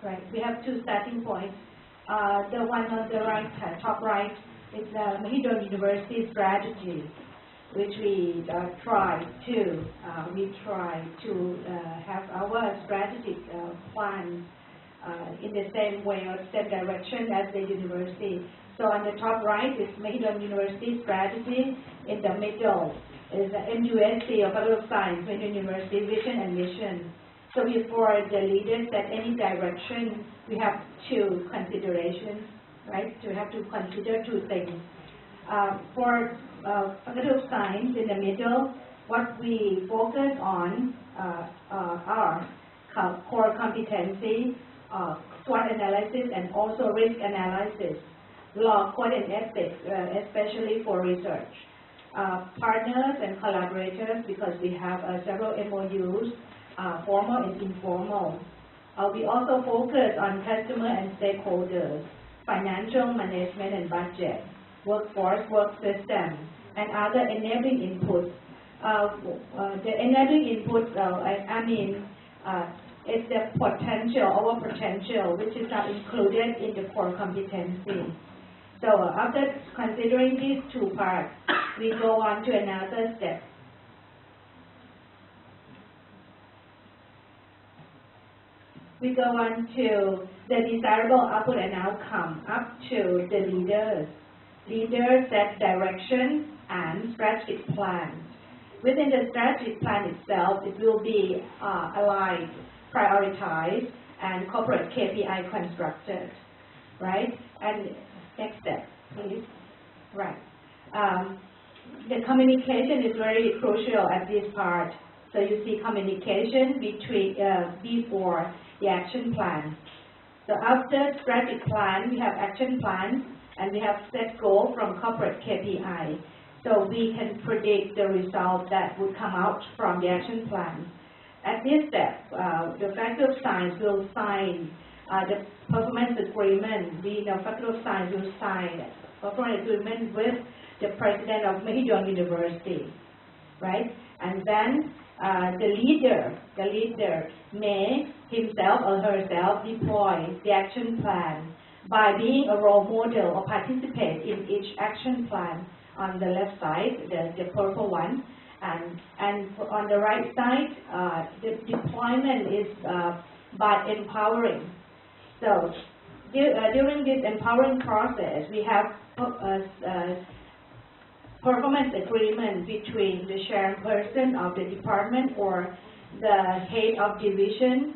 right? We have two starting points. The one on the right, top right, is the Mahidol University strategy, which we try to have our strategic plan in the same way or same direction as the university. So on the top right is Mahidol University strategy. In the middle is the MUSC or Faculty of Science, Mahidol University vision and mission. So before the leaders set any direction, we have two considerations, right? We have to consider two things. For Faculty of Science, in the middle, what we focus on are core competency, SWOT analysis, and also risk analysis, law, code, and ethics, especially for research. Partners and collaborators, because we have several MOUs, formal and informal. We also focus on customer and stakeholders, financial management and budget, workforce, work system, and other enabling inputs. The enabling inputs, it's the potential, our potential, which is not included in the core competency. So after considering these two parts, we go on to another step. We go on to the desirable output and outcome up to the leaders. Leaders set direction and strategic plan. Within the strategic plan itself, it will be aligned, prioritized, and corporate KPI constructed, right? And next step, please. Right. The communication is very crucial at this part. So you see communication between before the action plan. So after strategic plan, we have action plan, and we have set goal from corporate KPI. So we can predict the result that would come out from the action plan. At this step, the Faculty of Science will sign the performance agreement. We, the Faculty of Science, will sign performance agreement with the president of Mahidol University, right? And then the leader may himself or herself deploy the action plan by being a role model or participate in each action plan. On the left side, the purple one, and on the right side, the deployment is by empowering. So during this empowering process, we have performance agreement between the chairperson of the department or the head of division,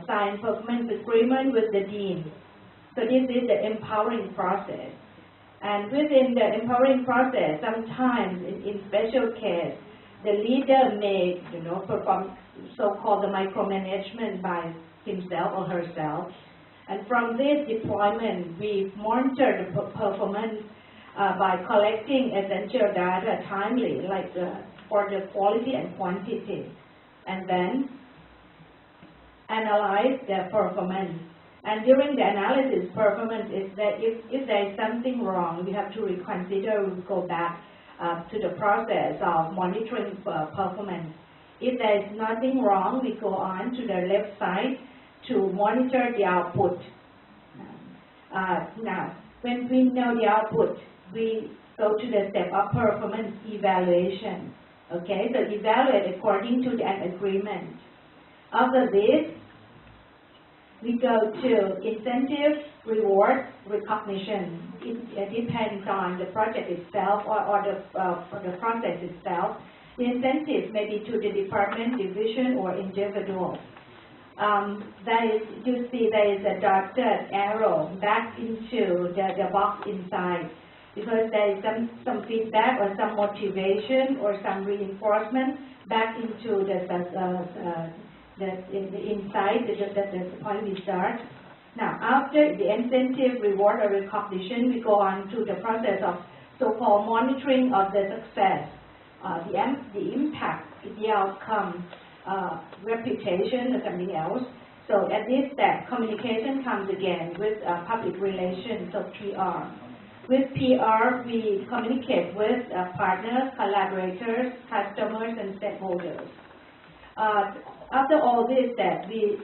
sign performance agreement with the dean. So this is the empowering process. And within the empowering process, sometimes in special case, the leader may, perform so-called the micromanagement by himself or herself. And from this deployment, we monitor the performance by collecting essential data timely, like for the quality and quantity, and then analyze the performance. And during the analysis performance, is that if there is something wrong, we have to reconsider, we go back to the process of monitoring performance. If there is nothing wrong, we go on to the left side to monitor the output. Now, when we know the output, we go to the step of performance evaluation. Okay, so evaluate according to an agreement. After this, we go to incentive, reward, recognition. It depends on the project itself or the process itself. The incentives may be to the department, division, or individual. You see there is a dotted arrow back into the box inside, because there is some feedback or some motivation or some reinforcement back into the inside, the point we start. Now, after the incentive, reward, or recognition, we go on to the process of so-called monitoring of the success, the impact, the outcome, reputation, or something else. So at this step, communication comes again with public relations, so PR. With PR, we communicate with partners, collaborators, customers, and stakeholders. After all this, that we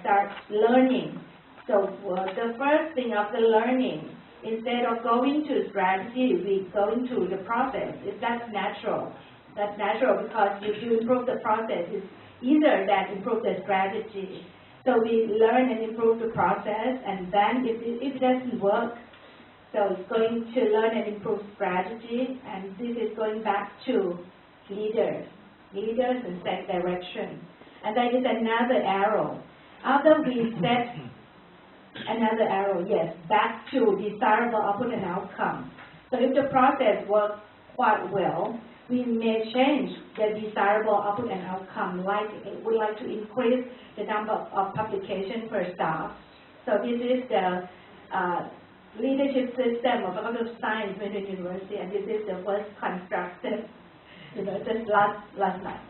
start learning So the first thing after learning, instead of going to strategy, we go into the process. That's natural. That's natural because if you improve the process, it's easier than improve the strategy. So we learn and improve the process, and then if it doesn't work, so it's going to learn and improve strategy, and this is going back to leaders and set direction. And there is another arrow. After we set another arrow, yes, back to desirable output and outcome. So if the process works quite well, we may change the desirable output and outcome, like would like to increase the number of publications per staff. So this is the leadership system of Faculty of Science at the university, and this is the first constructed, just last night,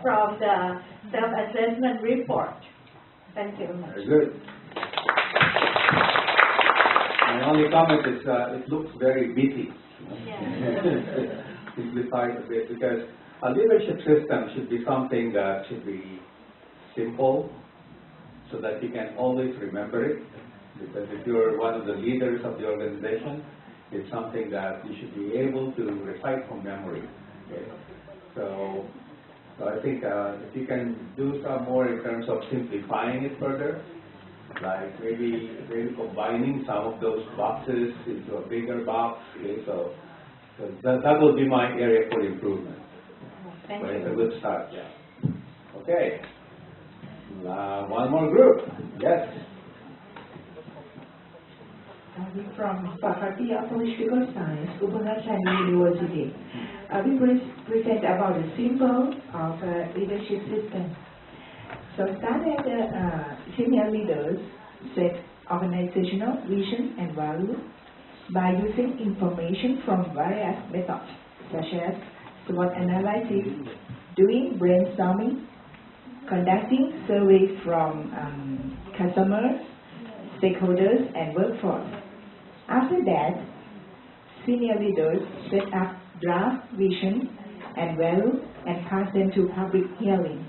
from the self-assessment report. Thank you very much. Very good. My only comment is it looks very meaty. Yeah. Simplify it a bit, because a leadership system should be something that should be simple so that you can always remember it. Because if you're one of the leaders of the organization, it's something that you should be able to recite from memory. Okay? So I think if you can do some more in terms of simplifying it further, like maybe combining some of those boxes into a bigger box. Okay? So that will be my area for improvement. Thank but you. It's a good start, yeah. Okay. One more group. Yes. We're from Faculty of Political Science, Ubuntu University. We present about the symbol of leadership system. So start at the senior leaders set organizational vision and value by using information from various methods, such as SWOT analysis, doing brainstorming, conducting surveys from customers, stakeholders, and workforce. After that, senior leaders set up draft vision and value and pass them to public hearing.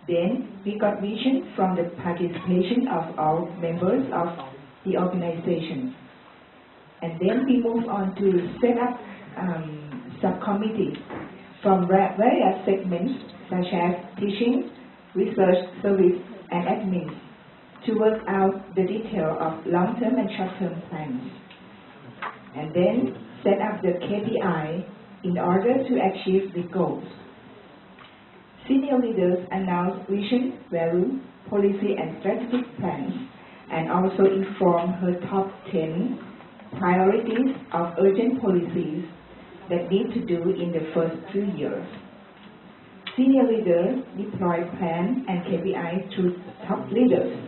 Then we got vision from the participation of all members of the organization. And then we move on to set up subcommittees from various segments such as teaching, research, service, and admin to work out the detail of long-term and short-term plans. And then set up the KPI in order to achieve the goals. Senior leaders announce vision, value, policy, and strategic plans, and also inform her top 10 priorities of urgent policies that need to do in the first 2 years. Senior leaders deploy plans and KPIs to top leaders,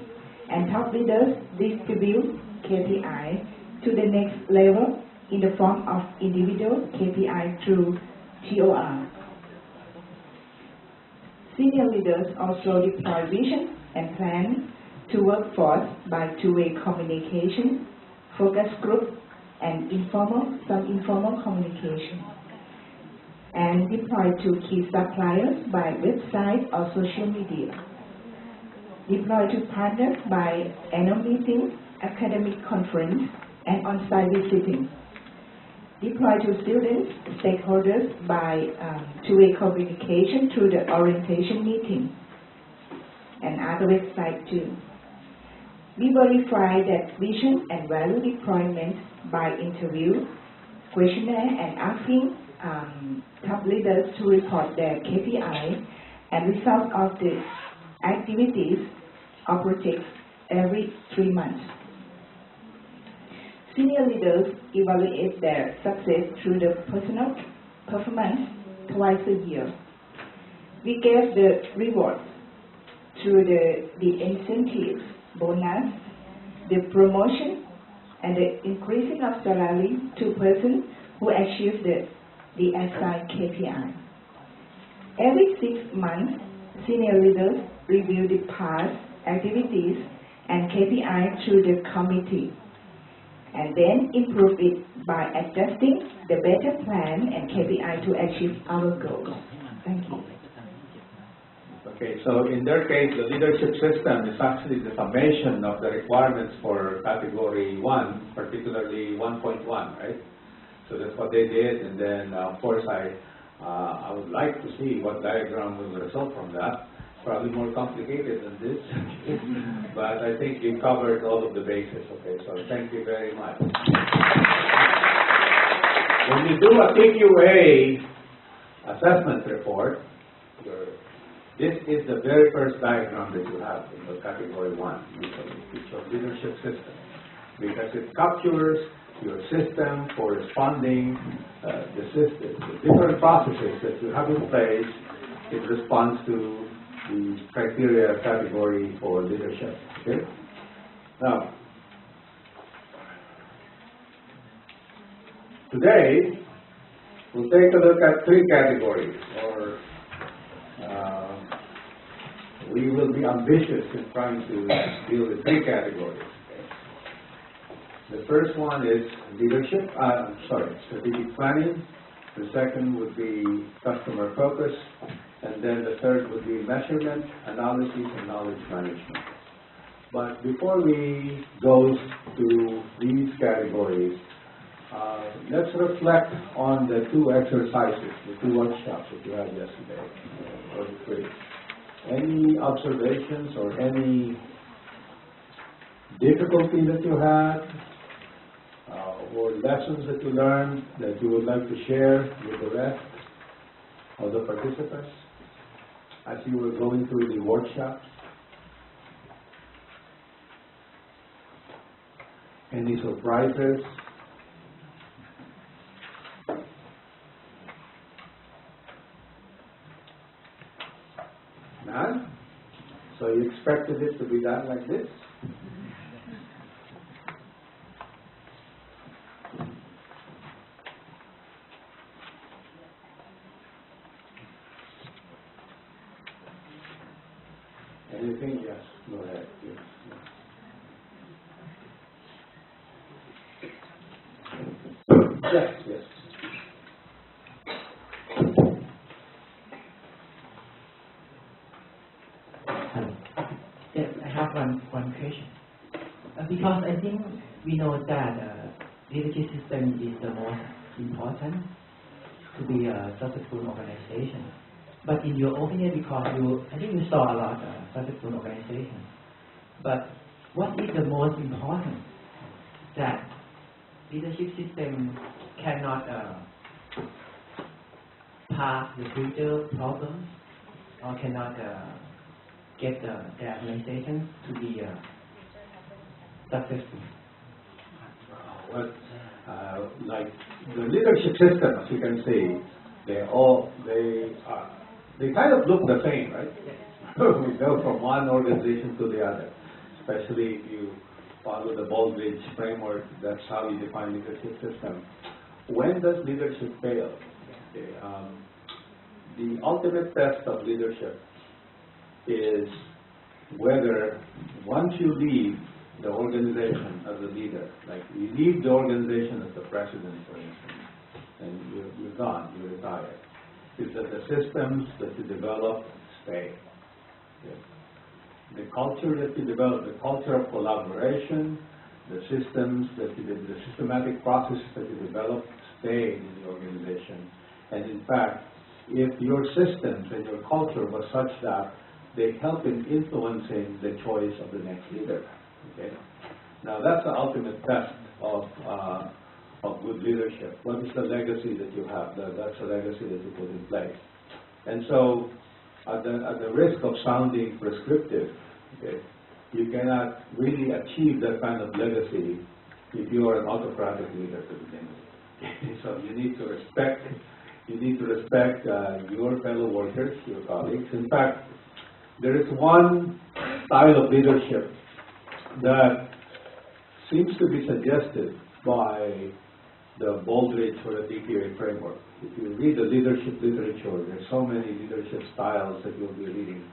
and top leaders distribute KPI to the next level in the form of individual KPI through TOR. Senior leaders also deploy vision and plan to workforce by two-way communication, focus group, and some informal communication, and deploy to key suppliers by website or social media. Deploy to partners by annual meetings, academic conference, and on-site visiting. Deploy to students, stakeholders by two-way communication through the orientation meeting and other websites too. We verify that vision and value deployment by interview, questionnaire, and asking top leaders to report their KPI and results of the activities or projects every 3 months. Senior leaders evaluate their success through the personal performance twice a year. We gave the rewards through the incentives, bonus, the promotion, and the increasing of salary to persons who achieve the assigned KPI. Every 6 months, senior leaders review the past activities and KPI through the committee, and then improve it by adjusting the better plan and KPI to achieve our goals. Thank you. Okay, so in their case, the leadership system is actually the summation of the requirements for category 1, particularly 1.1, right? So that's what they did, and then of course I would like to see what diagram will result from that. Probably more complicated than this, but I think you covered all of the bases. Okay, so thank you very much. When you do a PQA assessment report, this is the very first diagram that you have in the category 1, which is your leadership system, because it captures your system for responding the different processes that you have in place. It responds to the criteria category for leadership. Okay? Now, today we'll take a look at 3 categories, or we will be ambitious in trying to deal with 3 categories. Okay? The first one is leadership, strategic planning. The second would be customer focus. And then the third would be measurement, analysis, and knowledge management. But before we go to these categories, let's reflect on the 2 exercises, the 2 workshops that you had yesterday, or the 3. Any observations or any difficulty that you had, or lessons that you learned that you would like to share with the rest of the participants as you were going through the workshops? Any surprises? None? So you expected it to be done like this? Anything? Yes. Go ahead. Yes. Yes. Yes. Yes, I have one question. Because I think we know that leadership system is the most important to be a successful organization. But in your opinion, because I think you saw a lot of successful organizations, but what is the most important that leadership system cannot pass the future problems or cannot get the organization to be successful? Well, like the leadership system, as you can see, they kind of look the same, right? We go from one organization to the other, especially if you follow the Baldrige framework. That's how you define leadership system. When does leadership fail? Okay, the ultimate test of leadership is whether once you leave the organization as a leader, like you leave the organization as the president, for instance, and you're gone, you retire, is that the systems that you develop stay. Okay. The culture that you develop, the culture of collaboration, the systems that the systematic processes that you develop stay in the organization. And in fact, if your systems and your culture was such that they help in influencing the choice of the next leader. Okay. Now that's the ultimate test of good leadership. What is the legacy that you have? That's the legacy that you put in place. And so, at the risk of sounding prescriptive, okay, you cannot really achieve that kind of legacy if you are an autocratic leader to begin with. So you need to respect your fellow workers, your colleagues. In fact, there is one style of leadership that seems to be suggested by the Baldrige or the PQA framework. If you read the leadership literature, there's so many leadership styles that you'll be reading.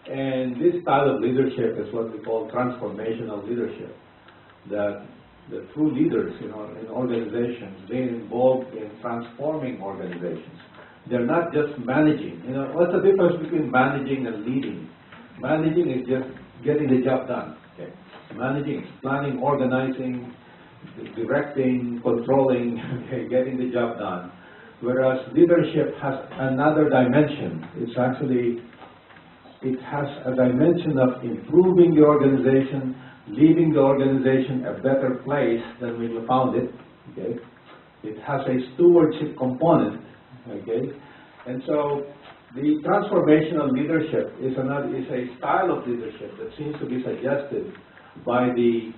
And this style of leadership is what we call transformational leadership. That the true leaders in organizations, they're involved in transforming organizations. They're not just managing. You know, what's the difference between managing and leading? Managing is just getting the job done. Okay? Managing is planning, organizing, directing, controlling, okay, getting the job done. Whereas leadership has another dimension. It has a dimension of improving the organization, leaving the organization a better place than when you found it. Okay? It has a stewardship component. Okay? And so the transformational leadership is a style of leadership that seems to be suggested by the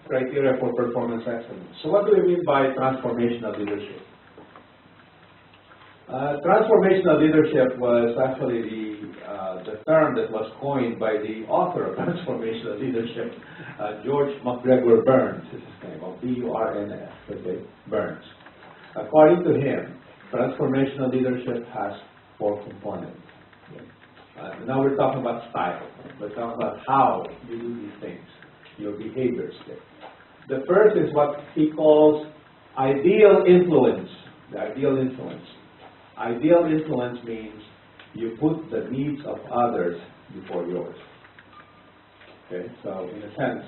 criteria for performance excellence. So what do we mean by transformational leadership? Transformational leadership was actually the term that was coined by the author of transformational leadership, George MacGregor Burns is his name, or B-U-R-N-S, okay, Burns. According to him, transformational leadership has 4 components. Okay. Now we're talking about style. We're talking about how you do these things, your behaviors. Okay. The first is what he calls ideal influence. The ideal influence. Ideal influence means you put the needs of others before yours. Okay, so in a sense,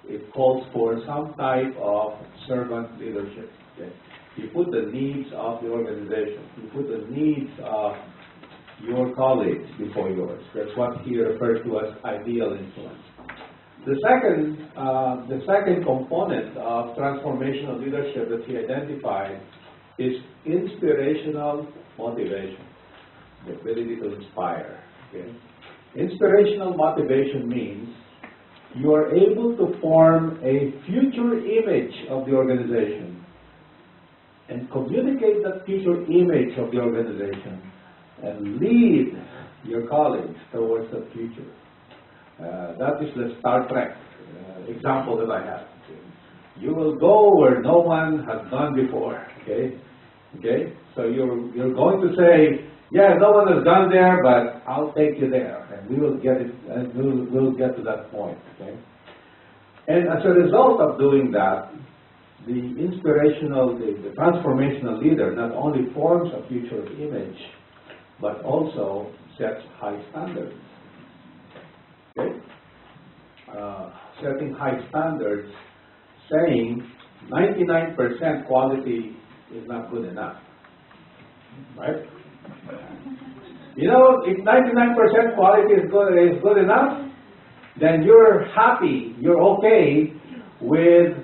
it calls for some type of servant leadership. Okay? You put the needs of the organization, you put the needs of your colleagues before yours. That's what he refers to as ideal influence. The second component of transformational leadership that he identified is inspirational motivation, the ability to inspire. Okay? Inspirational motivation means you are able to form a future image of the organization and communicate that future image of the organization and lead your colleagues towards the future. That is the Star Trek example that I have. You will go where no one has gone before. Okay? Okay? So you're going to say, yeah, no one has gone there, but I'll take you there, and we will get it, and we'll get to that point. Okay? And as a result of doing that, the transformational leader not only forms a future image, but also sets high standards. Okay? Setting high standards, saying 99% quality is not good enough. Right? You know, if 99% quality is good enough, then you're happy, you're okay with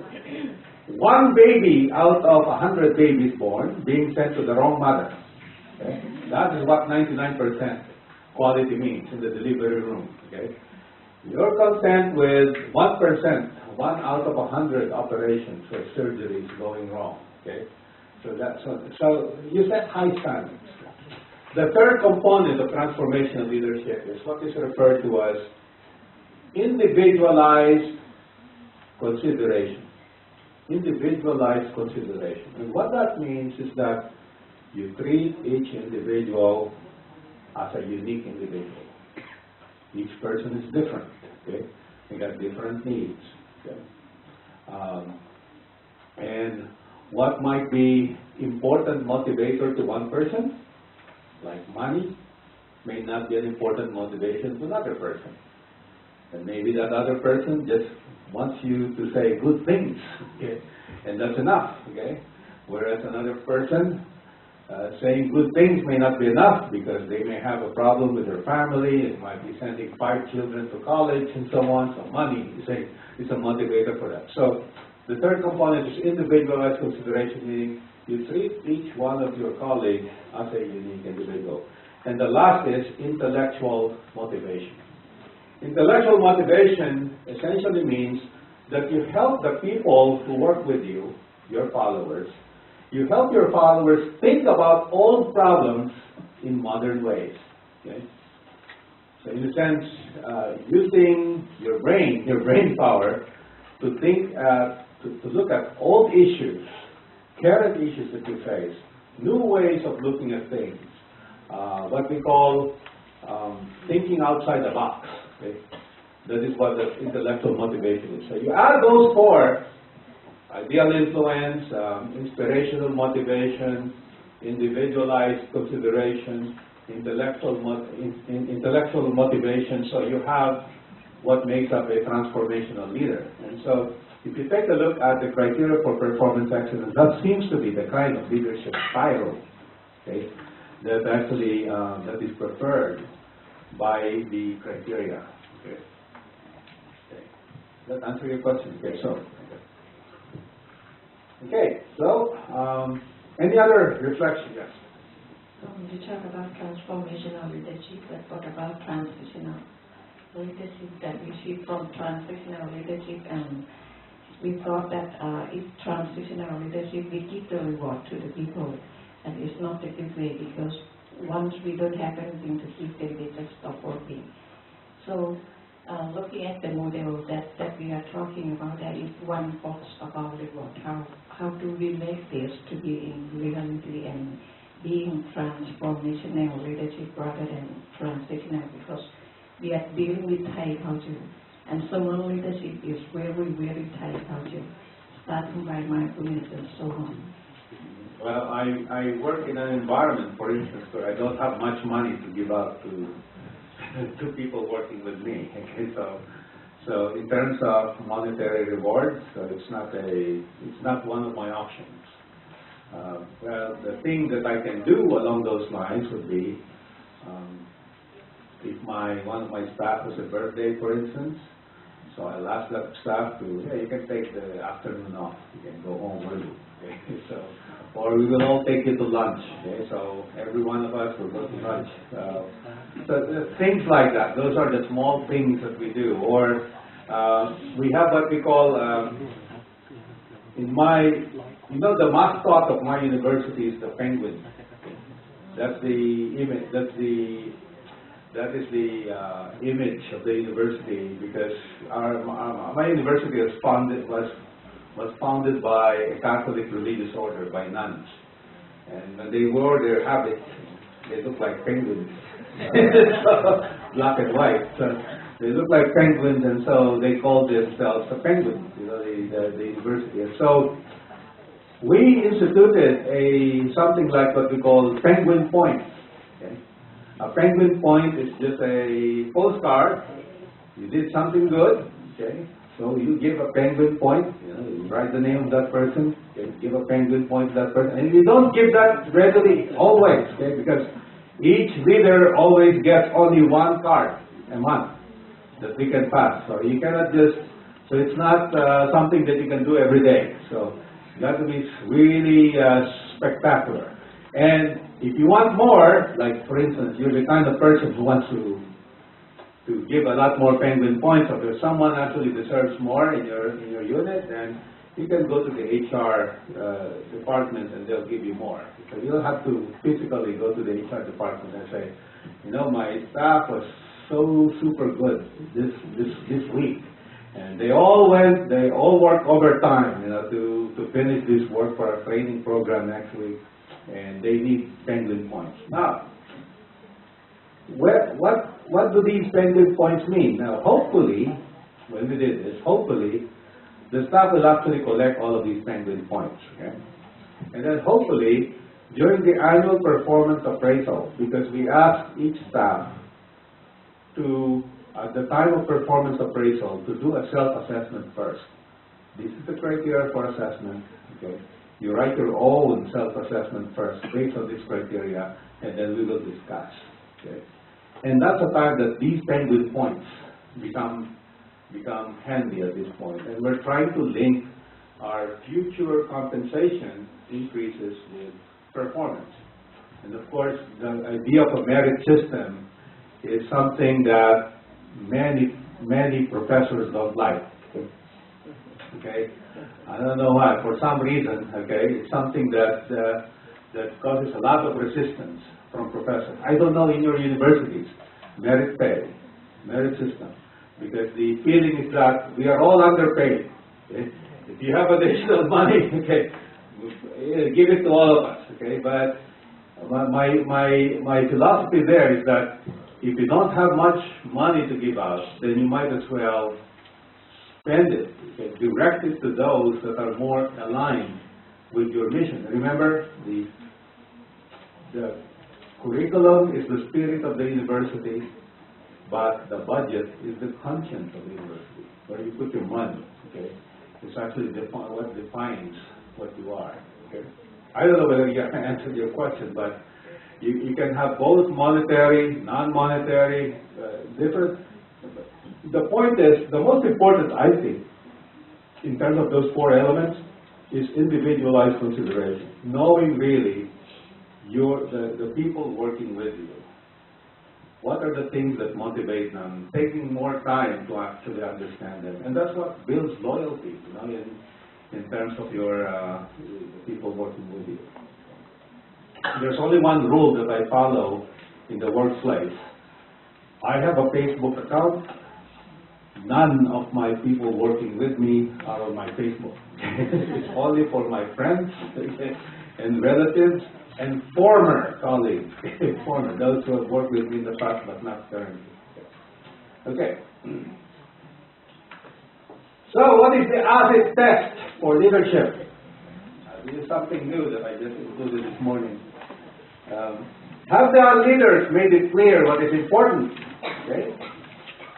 one baby out of 100 babies born being sent to the wrong mother. Okay? That is what 99% quality means in the delivery room. Okay? You're content with 1%, 1 out of 100 operations or surgeries going wrong. Okay? So you set high standards. The third component of transformational leadership is what is referred to as individualized consideration. Individualized consideration. And what that means is that you treat each individual as a unique individual. Each person is different. Okay? They got different needs. Okay? And what might be important motivator to one person, like money, may not be an important motivation to another person. And maybe that other person just wants you to say good things, okay? And that's enough, okay? Whereas another person saying good things may not be enough because they may have a problem with their family, and might be sending 5 children to college and so on. So money is a motivator for that. So the third component is individualized consideration, meaning you treat each one of your colleagues as a unique individual. And the last is intellectual motivation. Intellectual motivation essentially means that you help the people who work with you, your followers, you help your followers think about old problems in modern ways. Okay? So in a sense, using your brain power to think, to look at old issues, current issues that you face, new ways of looking at things, what we call thinking outside the box. Okay? That is what the intellectual motivation is. So you add those 4, ideal influence, inspirational motivation, individualized consideration, intellectual motivation. So you have what makes up a transformational leader. And so if you take a look at the criteria for performance excellence, that seems to be the kind of leadership spiral, okay, that actually that is preferred by the criteria. Okay. Okay. Does that answer your question? Okay, so any other reflection? Yes. You talk about transformational leadership, but what about transitional leadership that we see from transitional leadership? And we thought that if transitional leadership, we give the reward to the people, and it's not a good way, because once we don't have anything to give them, they just stop working. So looking at the model that we are talking about, there is one box about reward. How do we make this to be in reality and being transformational leadership rather than transitional, because we are dealing with Thai culture, and servant leadership is very, very Thai culture, starting by mindfulness and so on. Well, I work in an environment, for instance, where I don't have much money to give out to people working with me. Okay, so in terms of monetary rewards, it's not one of my options. Well, the thing that I can do along those lines would be, if one of my staff has a birthday, for instance, so I'll ask that staff to, hey, you can take the afternoon off, you can go home early, okay? Or we will all take you to lunch, okay? So every one of us will go to lunch. So things like that, those are the small things that we do. Or we have what we call, the mascot of my university is the penguin. That's the image. That is the image of the university, because my university was founded by a Catholic religious order, by nuns, and when they wore their habits, they look like penguins, black and white. So they look like penguins, and so they called themselves the Penguins, the university. And so we instituted something like what we call penguin points. Okay? A penguin point is just a postcard. You did something good, okay? So you give a penguin point. You write the name of that person. Okay? Give a penguin point to that person, and you don't give that readily always, okay? Because each leader always gets only one card a month that we can pass. So you cannot just. So it's not something that you can do every day. So that will be really spectacular. And if you want more, like for instance, you're the kind of person who wants to give a lot more penguin points, or if someone actually deserves more in your unit, then you can go to the HR department and they'll give you more. So you don't have to physically go to the HR department and say, my staff was so super good this week, and they all work overtime, to finish this work for our training program next week, and they need penguin points. Now, what do these penguin points mean? Now, hopefully, when we did this, hopefully, the staff will actually collect all of these penguin points, okay? And then hopefully, during the annual performance appraisal, because we ask each staff to, at the time of performance appraisal, to do a self-assessment first. This is the criteria for assessment, okay? You write your own self-assessment first, based on this criteria, and then we will discuss, okay? And that's the time that these penguin points become handy at this point. And we're trying to link our future compensation increases with performance. And of course, the idea of a merit system is something that many professors don't like. Okay, I don't know why. For some reason, okay, it's something that causes a lot of resistance from professors. I don't know in your universities, merit pay, merit system, because the feeling is that we are all underpaid. Okay? If you have additional money, okay, give it to all of us. Okay, but my philosophy there is that if you don't have much money to give out, then you might as well spend it, okay? Direct it to those that are more aligned with your mission. Remember, the curriculum is the spirit of the university, but the budget is the conscience of the university, where you put your money. Okay, it's actually what defines what you are. Okay, I don't know whether you answered your question, but you can have both monetary, non-monetary, different. The point is, the most important, I think, in terms of those four elements, is individualized consideration. Knowing really the people working with you. What are the things that motivate them? Taking more time to actually understand them. And that's what builds loyalty, in terms of your the people working with you. There's only one rule that I follow in the workplace. I have a Facebook account. None of my people working with me are on my Facebook. It's only for my friends and relatives and former colleagues, those who have worked with me in the past but not currently. Okay. So what is the ACID test for leadership? This is something new that I just included this morning. Have the leaders made it clear what is important? Okay.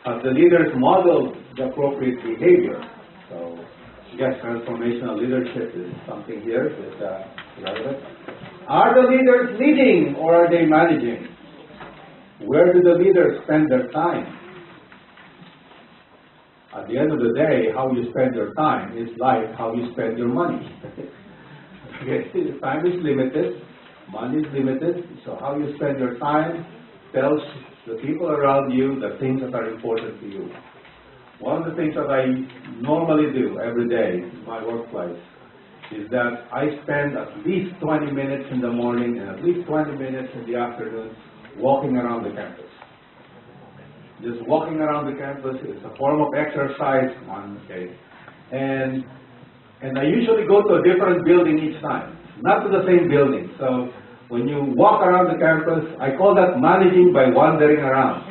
Have the leaders modeled the appropriate behavior? So, yes, transformational leadership is something here that's relevant. Are the leaders leading or are they managing? Where do the leaders spend their time? At the end of the day, how you spend your time is like how you spend your money. Okay, time is limited, money is limited, so how you spend your time tells the people around you the things that are important to you. One of the things that I normally do every day in my workplace is that I spend at least 20 minutes in the morning and at least 20 minutes in the afternoon walking around the campus. Just walking around the campus is a form of exercise, okay? And I usually go to a different building each time, not to the same building. So when you walk around the campus, I call that managing by wandering around,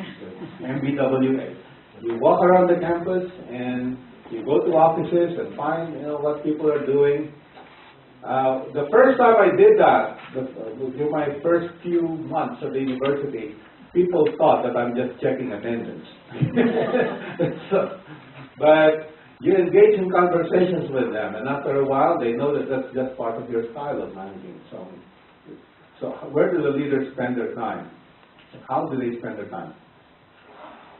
MBWA. You walk around the campus and you go to offices and find what people are doing. The first time I did that, during my first few months at the university, people thought that I'm just checking attendance. But you engage in conversations with them, and after a while, they know that that's just part of your style of managing. So where do the leaders spend their time? How do they spend their time?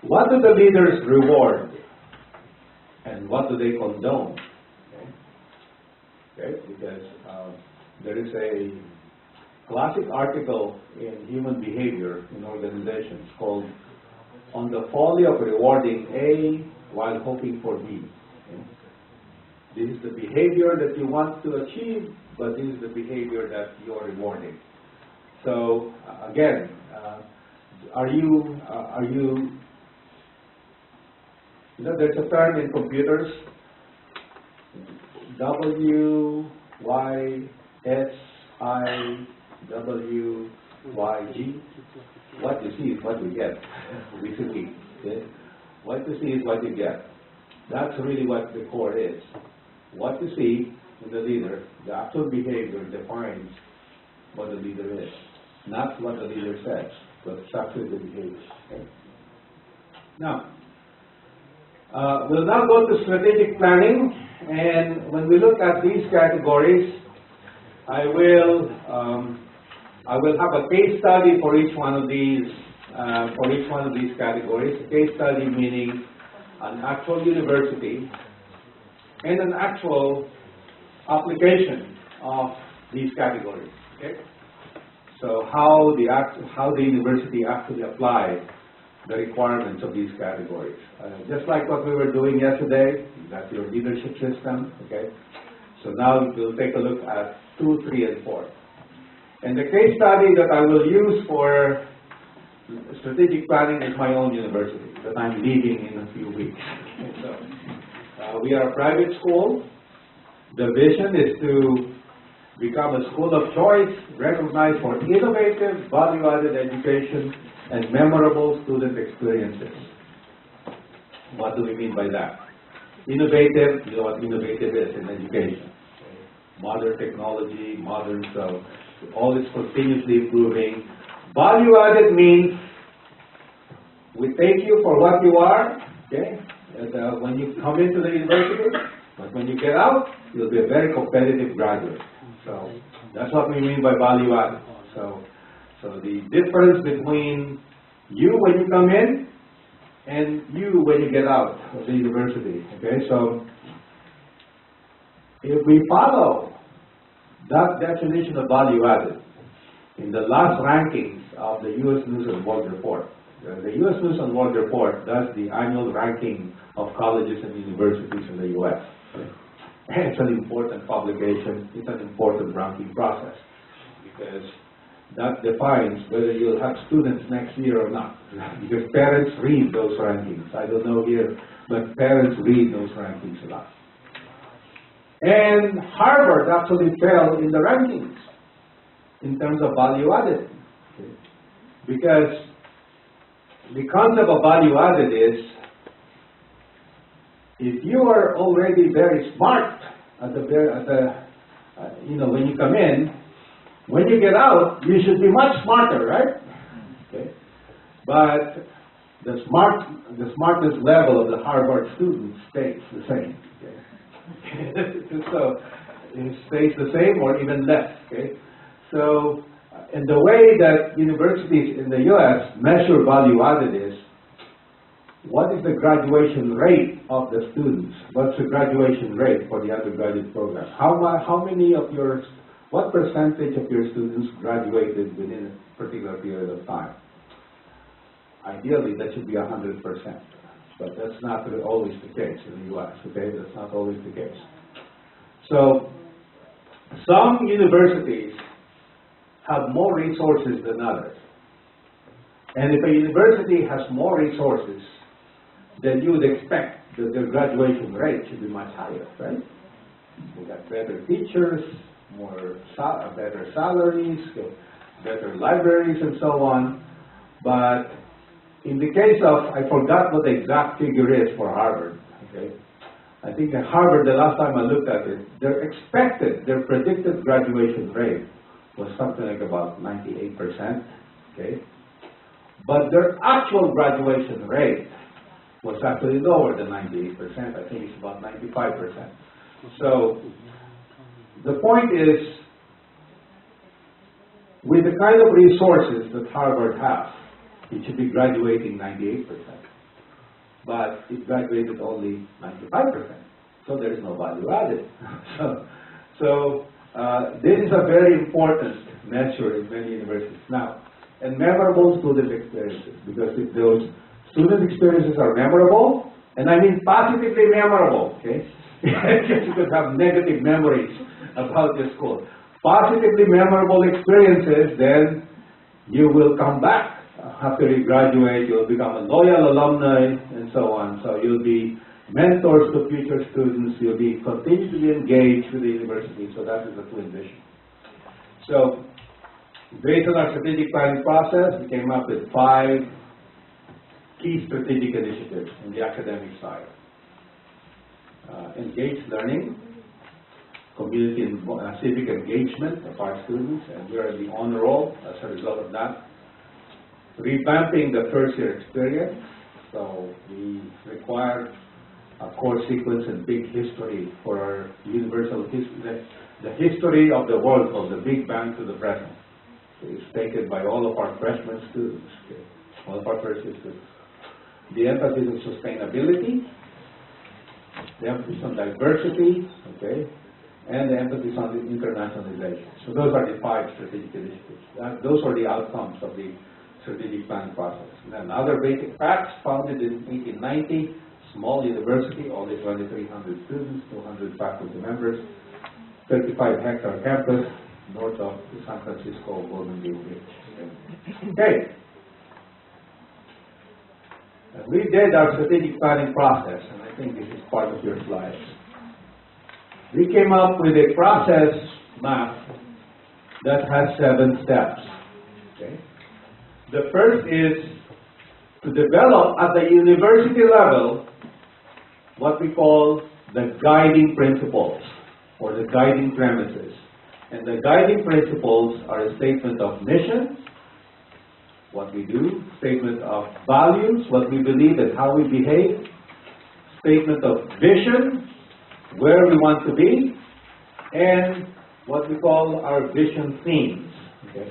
What do the leaders reward? And what do they condone? Okay? Because there is a classic article in human behavior in organizations called On the Folly of Rewarding A While Hoping for B. Okay? This is the behavior that you want to achieve, but this is the behavior that you are rewarding. So again, there's a term in computers, WYSIWYG. What you see is what you get, basically. Okay? What you see is what you get. That's really what the core is. What you see in the leader, the actual behavior defines what the leader is. Not what the leader says, but it's actually the behavior. Okay? Now, we'll now go to strategic planning, and when we look at these categories, I will have a case study for each one of these categories. A case study meaning an actual university and an actual application of these categories. Okay? So how the university actually applied the requirements of these categories. Just like what we were doing yesterday, that's your leadership system. Okay? So now we'll take a look at 2, 3, and 4. And the case study that I will use for strategic planning is my own university that I'm leaving in a few weeks. So we are a private school. The vision is to become a school of choice, recognized for innovative, value-added education and memorable student experiences. What do we mean by that? Innovative, you know what innovative is in education. Modern technology, modern, so always continuously improving. Value-added means we take you for what you are, okay, and, when you come into the university, but when you get out, you'll be a very competitive graduate. So that's what we mean by value-added. So the difference between you when you come in and you when you get out of the university, okay, so if we follow that definition of value-added in the last rankings of the U.S. News and World Report, the U.S. News and World Report does the annual ranking of colleges and universities in the U.S. It's an important publication, it's an important ranking process, because that defines whether you'll have students next year or not. Because parents read those rankings. I don't know here, but parents read those rankings a lot. And Harvard actually fell in the rankings in terms of value added. Okay? Because the concept of value added is, if you are already very smart when you come in, when you get out, you should be much smarter, right? Okay. But the smartest level of the Harvard student stays the same. Okay. So it stays the same or even less. Okay. So, and the way that universities in the U.S. measure value added is, what is the graduation rate of the students? What's the graduation rate for the undergraduate program? What percentage of your students graduated within a particular period of time? Ideally, that should be 100%, but that's not always the case in the U.S., okay? That's not always the case. So, some universities have more resources than others. And if a university has more resources, then you would expect that their graduation rate should be much higher, right? They got better teachers, better salaries, better libraries, and so on. But in the case of, I forgot what the exact figure is for Harvard, okay? I think at Harvard, the last time I looked at it, their predicted graduation rate was something like about 98%, okay? But their actual graduation rate was actually lower than 98%. I think it's about 95%. So the point is, with the kind of resources that Harvard has, it should be graduating 98%. But it graduated only 95%. So there is no value added. So this is a very important measure in many universities now. And memorable student experiences, because if those student experiences are memorable, and I mean positively memorable, okay? You could have negative memories about your school. Positively memorable experiences, then you will come back. After you graduate, you'll become a loyal alumni, and so on. So you'll be mentors to future students. You'll be continue to be engaged with the university. So that is the twin vision. So based on our strategic planning process, we came up with 5 key strategic initiatives in the academic side. Engaged learning, community and civic engagement of our students, and we are in the honor roll as a result of that. Revamping the first year experience, so we require a core sequence and big history for our universal history, the history of the world from the Big Bang to the present. It's taken by all of our freshman students, okay? All of our first year students. The emphasis on sustainability, the emphasis on diversity, okay, and the emphasis on the internationalization. So those are the 5 strategic initiatives. Those are the outcomes of the strategic planning process. And then other basic facts: founded in 1890, small university, only 2,300 students, 200 faculty members, 35-hectare campus north of the San Francisco Golden Gate Bridge. Okay. We did our strategic planning process, and I think this is part of your slides. We came up with a process map that has 7 steps. Okay? The first is to develop at the university level what we call the guiding principles or the guiding premises. And the guiding principles are a statement of mission, what we do, statement of values, what we believe and how we behave, statement of vision, where we want to be, and what we call our vision themes. Okay?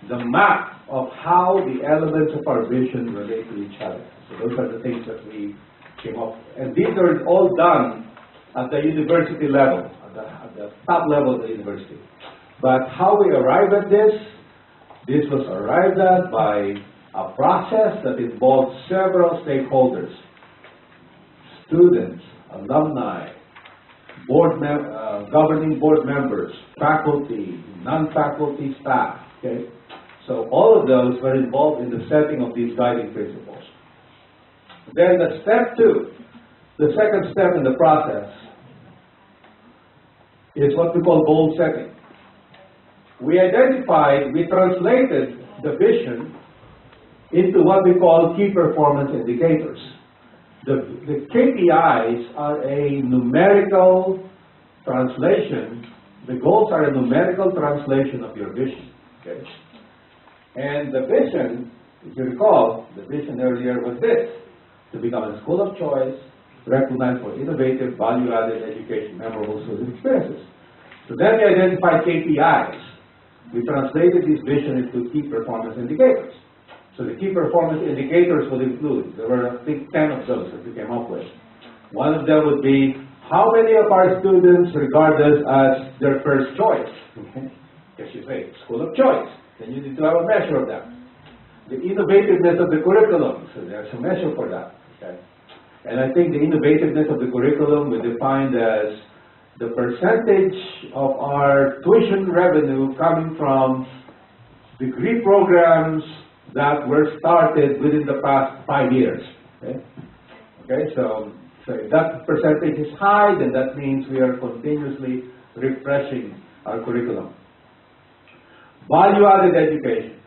The map of how the elements of our vision relate to each other. So those are the things that we came up with. And these are all done at the university level, at the top level of the university. But how we arrive at this was arrived at by a process that involved several stakeholders, students, alumni, governing board members, faculty, non-faculty staff. Okay? So all of those were involved in the setting of these guiding principles. Then the step two, the second step in the process, is what we call goal setting. We translated the vision into what we call key performance indicators. The KPIs are a numerical translation. The goals are a numerical translation of your vision. Okay? And the vision, if you recall, the vision earlier was this: to become a school of choice, recognized for innovative, value-added education, memorable student experiences. So then we identified KPIs. We translated this vision into key performance indicators. So the key performance indicators would include, there were I think 10 of those that we came up with. One of them would be, how many of our students regard us as their first choice? Because you say, school of choice. Then you need to have a measure of that. The innovativeness of the curriculum, so there's a measure for that. Okay? And I think the innovativeness of the curriculum we defined as the percentage of our tuition revenue coming from degree programs that were started within the past 5 years. Okay, so if that percentage is high, then that means we are continuously refreshing our curriculum. Value-added education.